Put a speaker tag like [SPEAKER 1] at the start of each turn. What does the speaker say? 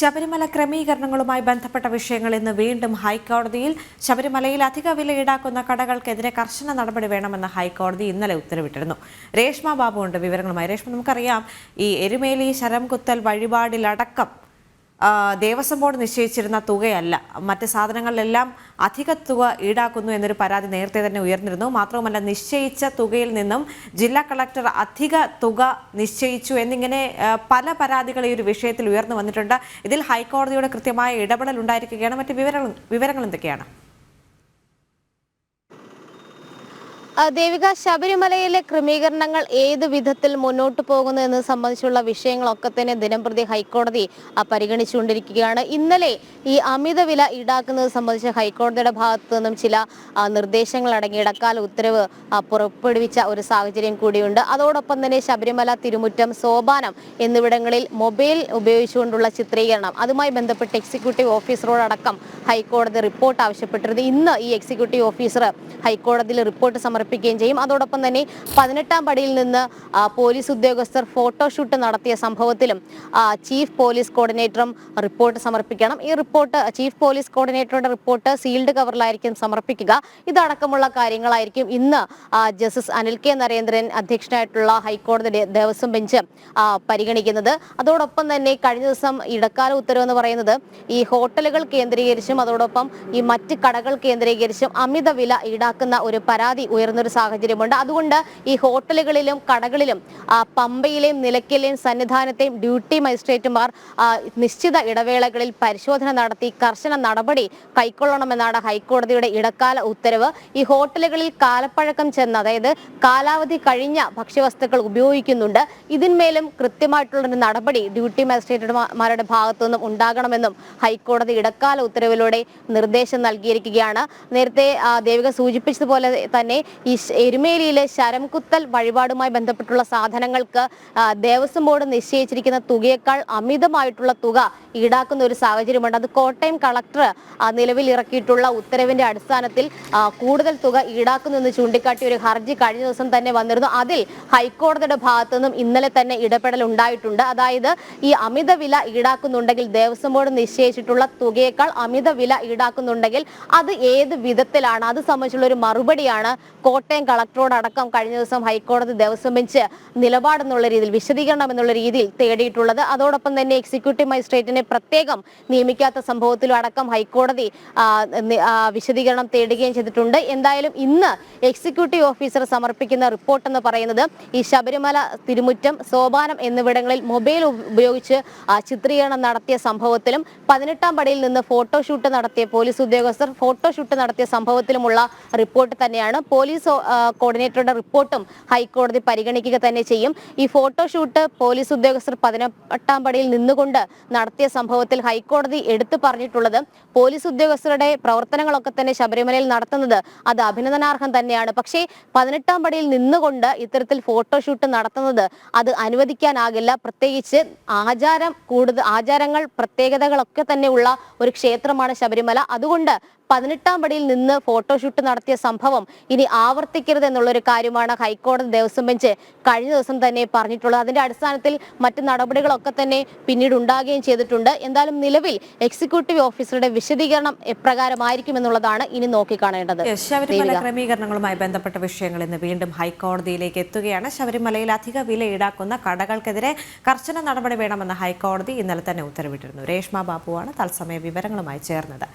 [SPEAKER 1] ശബരിമല ക്രമീകരണങ്ങളുമായി ബന്ധപ്പെട്ട വിഷയങ്ങൾ ഇന്ന് വീണ്ടും ഹൈക്കോടതിയിൽ. ശബരിമലയിൽ അധിക വില ഈടാക്കുന്ന കടകൾക്കെതിരെ കർശന നടപടി വേണമെന്ന് ഹൈക്കോടതി ഇന്നലെ ഉത്തരവിട്ടിരുന്നു. രേഷ്മ ബാബു ഉണ്ട് വിവരങ്ങളുമായി. രേഷ്മ, നമുക്കറിയാം ഈ എരുമേലി ശരം കുത്തൽ വഴിപാടിലടക്കം ദേവസ്വം ബോർഡ് നിശ്ചയിച്ചിരുന്ന തുകയല്ല, മറ്റ് സാധനങ്ങളിലെല്ലാം അധിക തുക ഈടാക്കുന്നു എന്നൊരു പരാതി നേരത്തെ തന്നെ ഉയർന്നിരുന്നു. മാത്രവുമല്ല, നിശ്ചയിച്ച തുകയിൽ നിന്നും ജില്ലാ കളക്ടർ അധിക തുക നിശ്ചയിച്ചു എന്നിങ്ങനെ പല പരാതികൾ ഈ ഒരു വിഷയത്തിൽ ഉയർന്നു വന്നിട്ടുണ്ട്. ഇതിൽ ഹൈക്കോടതിയുടെ കൃത്യമായ ഇടപെടൽ ഉണ്ടായിരിക്കുകയാണ്. മറ്റ് വിവരങ്ങൾ എന്തൊക്കെയാണ്?
[SPEAKER 2] ദേവിക, ശബരിമലയിലെ ക്രമീകരണങ്ങൾ ഏത് വിധത്തിൽ മുന്നോട്ട് പോകുന്നു എന്നത് സംബന്ധിച്ചുള്ള വിഷയങ്ങളൊക്കെ തന്നെ ദിനംപ്രതി ഹൈക്കോടതി പരിഗണിച്ചുകൊണ്ടിരിക്കുകയാണ്. ഇന്നലെ ഈ അമിത വില ഈടാക്കുന്നത് സംബന്ധിച്ച് ഹൈക്കോടതിയുടെ ഭാഗത്തു നിന്നും ചില നിർദ്ദേശങ്ങൾ അടങ്ങിയ ഇടക്കാല ഉത്തരവ് പുറപ്പെടുവിച്ച ഒരു സാഹചര്യം കൂടിയുണ്ട്. അതോടൊപ്പം തന്നെ ശബരിമല, തിരുമുറ്റം, സോപാനം എന്നിവിടങ്ങളിൽ മൊബൈൽ ഉപയോഗിച്ചുകൊണ്ടുള്ള ചിത്രീകരണം, അതുമായി ബന്ധപ്പെട്ട് എക്സിക്യൂട്ടീവ് ഓഫീസറോടക്കം ഹൈക്കോടതി റിപ്പോർട്ട് ആവശ്യപ്പെട്ടിരുന്നു. ഇന്ന് ഈ എക്സിക്യൂട്ടീവ് ഓഫീസർ ഹൈക്കോടതിയിൽ റിപ്പോർട്ട് സമർപ്പിക്കുകയും ചെയ്യും. അതോടൊപ്പം തന്നെ 18ാം പടിയിൽ നിന്ന് പോലീസ് ഉദ്യോഗസ്ഥർ ഫോട്ടോഷൂട്ട് നടത്തിയ സംഭവത്തിലും ചീഫ് പോലീസ് കോർഡിനേറ്ററും റിപ്പോർട്ട് സമർപ്പിക്കണം. ഈ റിപ്പോർട്ട് ചീഫ് പോലീസ് കോർഡിനേറ്ററുടെ റിപ്പോർട്ട് സീൽഡ് കവറിലായിരിക്കും സമർപ്പിക്കുക. ഇതടക്കമുള്ള കാര്യങ്ങളായിരിക്കും ഇന്ന് ജസ്റ്റിസ് അനിൽ കെ നരേന്ദ്രൻ അധ്യക്ഷനായിട്ടുള്ള ഹൈക്കോടതി ദേവസ്വം ബെഞ്ച് പരിഗണിക്കുന്നത്. അതോടൊപ്പം തന്നെ കഴിഞ്ഞ ദിവസം ഇടക്കാല ഉത്തരവ് എന്ന് പറയുന്നത് ഈ ഹോട്ടലുകൾ കേന്ദ്രീകരിച്ചും അതോടൊപ്പം ഈ മറ്റ് കടകൾ കേന്ദ്രീകരിച്ചും അമിത വില ഈടാക്കുന്ന ഒരു പരാതി ഉയർന്നൊരു സാഹചര്യമുണ്ട്. അതുകൊണ്ട് ഈ ഹോട്ടലുകളിലും കടകളിലും പമ്പയിലെയും നിലയ്ക്കലെയും സന്നിധാനത്തെയും ഡ്യൂട്ടി മജിസ്ട്രേറ്റുമാർ നിശ്ചിത ഇടവേളകളിൽ പരിശോധന നടത്തി കർശന നടപടി കൈക്കൊള്ളണമെന്നാണ് ഹൈക്കോടതിയുടെ ഇടക്കാല ഉത്തരവ്. ഈ ഹോട്ടലുകളിൽ കാലപ്പഴക്കം ചെന്ന, അതായത് കാലാവധി കഴിഞ്ഞ ഭക്ഷ്യവസ്തുക്കൾ ഉപയോഗിക്കുന്നുണ്ട്. ഇതിന്മേലും കൃത്യമായിട്ടുള്ളൊരു നടപടി ഡ്യൂട്ടി മജിസ്ട്രേറ്റുമാരുടെ ഭാഗത്തുനിന്നും ഉണ്ടാകണമെന്നും ഹൈക്കോടതി ഇടക്കാല ഉത്തരവിലൂടെ നിർദ്ദേശം നൽകിയിരിക്കുകയാണ്. നേരത്തെ ദേവിക സൂചിപ്പിച്ചതുപോലെ തന്നെ ഈ എരുമേലിയിലെ ശരംകുത്തൽ വഴിപാടുമായി ബന്ധപ്പെട്ടുള്ള സാധനങ്ങൾക്ക് ദേവസ്വം ബോർഡ് നിശ്ചയിച്ചിരിക്കുന്ന തുകയേക്കാൾ അമിതമായിട്ടുള്ള തുക ഈടാക്കുന്ന ഒരു സാഹചര്യമുണ്ട്. അത് കോട്ടയം കളക്ടർ നിലവിൽ ഇറക്കിയിട്ടുള്ള ഉത്തരവിന്റെ അടിസ്ഥാനത്തിൽ കൂടുതൽ തുക ഈടാക്കുന്നു എന്ന് ചൂണ്ടിക്കാട്ടി ഒരു ഹർജി കഴിഞ്ഞ ദിവസം തന്നെ വന്നിരുന്നു. അതിൽ ഹൈക്കോടതിയുടെ ഭാഗത്തു നിന്നും ഇന്നലെ തന്നെ ഇടപെടൽ ഉണ്ടായിട്ടുണ്ട്. അതായത് ഈ അമിത വില ഈടാക്കുന്നുണ്ടെങ്കിൽ, ദേവസ്വം ബോർഡ് നിശ്ചയിച്ചിട്ടുള്ള തുകയേക്കാൾ അമിത വില ഈടാക്കുന്നുണ്ടെങ്കിൽ അത് ഏത് വിധത്തിലാണ്, അത് സംബന്ധിച്ചുള്ള ഒരു മറുപടിയാണ് കോട്ടയം കളക്ടറോടക്കം കഴിഞ്ഞ ദിവസം ഹൈക്കോടതി ദേവസ്വം ബെഞ്ച് നിലപാടെന്നുള്ള രീതിയിൽ, വിശദീകരണം എന്നുള്ള രീതിയിൽ തേടിയിട്ടുള്ളത്. അതോടൊപ്പം തന്നെ എക്സിക്യൂട്ടീവ് മജിസ്ട്രേറ്റിനെ പ്രത്യേകം നിയമിക്കാത്ത സംഭവത്തിലും അടക്കം ഹൈക്കോടതി വിശദീകരണം തേടുകയും ചെയ്തിട്ടുണ്ട്. എന്തായാലും ഇന്ന് എക്സിക്യൂട്ടീവ് ഓഫീസർ സമർപ്പിക്കുന്ന റിപ്പോർട്ട് എന്ന് പറയുന്നത് ഈ ശബരിമല, തിരുമുറ്റം, സോപാനം എന്നിവിടങ്ങളിൽ മൊബൈൽ ഉപയോഗിച്ച് ചിത്രീകരണം നടത്തിയ സംഭവത്തിലും 18ാം പടിയിൽ നിന്ന് ഫോട്ടോഷൂട്ട് നടത്തിയ പോലീസ് ഉദ്യോഗസ്ഥർ ഫോട്ടോഷൂട്ട് നടത്തിയ സംഭവത്തിലുമുള്ള റിപ്പോർട്ട് തന്നെയാണ്. പോലീസ് കോർഡിനേറ്ററുടെ റിപ്പോർട്ടും ഹൈക്കോടതി പരിഗണിക്കുക തന്നെ ചെയ്യും. ഈ ഫോട്ടോഷൂട്ട് പോലീസ് ഉദ്യോഗസ്ഥർ 18ാം പടിയിൽ നിന്നുകൊണ്ട് നടത്തിയ സംഭവത്തിൽ ഹൈക്കോടതി എടുത്തു പറഞ്ഞിട്ടുള്ളത്, പോലീസ് ഉദ്യോഗസ്ഥരുടെ പ്രവർത്തനങ്ങളൊക്കെ തന്നെ ശബരിമലയിൽ നടത്തുന്നത് അത് അഭിനന്ദനാർഹം തന്നെയാണ്. പക്ഷേ 18ാം പടിയിൽ നിന്നുകൊണ്ട് ഇത്തരത്തിൽ ഫോട്ടോഷൂട്ട് നടത്തുന്നത് അത് അനുവദിക്കാനാകില്ല. പ്രത്യേകിച്ച് ആചാരങ്ങൾ, പ്രത്യേകതകളൊക്കെ തന്നെയുള്ള ഒരു ക്ഷേത്രമാണ് ശബരിമല. അതുകൊണ്ട് 18ാം പടിയിൽ നിന്ന് ഫോട്ടോഷൂട്ട് നടത്തിയ സംഭവം ഇനി ആവർത്തിക്കരുത് എന്നുള്ളൊരു കാര്യമാണ് ഹൈക്കോടതി ദേവസ്വം ബെഞ്ച് കഴിഞ്ഞ ദിവസം തന്നെ പറഞ്ഞിട്ടുള്ളത്. അതിന്റെ അടിസ്ഥാനത്തിൽ മറ്റ് നടപടികളൊക്കെ തന്നെ പിന്നീട് ഉണ്ടാകുകയും ചെയ്തിട്ടുണ്ട്. എന്തായാലും നിലവിൽ എക്സിക്യൂട്ടീവ് ഓഫീസറുടെ വിശദീകരണം എപ്രകാരമായിരിക്കും എന്നുള്ളതാണ് ഇനി നോക്കിക്കാണേണ്ടത്.
[SPEAKER 1] ശബരിമല ക്രമീകരണങ്ങളുമായി ബന്ധപ്പെട്ട വിഷയങ്ങൾ ഇന്ന് വീണ്ടും ഹൈക്കോടതിയിലേക്ക് എത്തുകയാണ്. ശബരിമലയിൽ അധിക വില ഈടാക്കുന്ന കടകൾക്കെതിരെ കർശന നടപടി വേണമെന്ന് ഹൈക്കോടതി ഇന്നലെ തന്നെ ഉത്തരവിട്ടിരുന്നു. രേഷ്മ ബാബുവാണ് തത്സമയ വിവരങ്ങളുമായി ചേർന്നത്.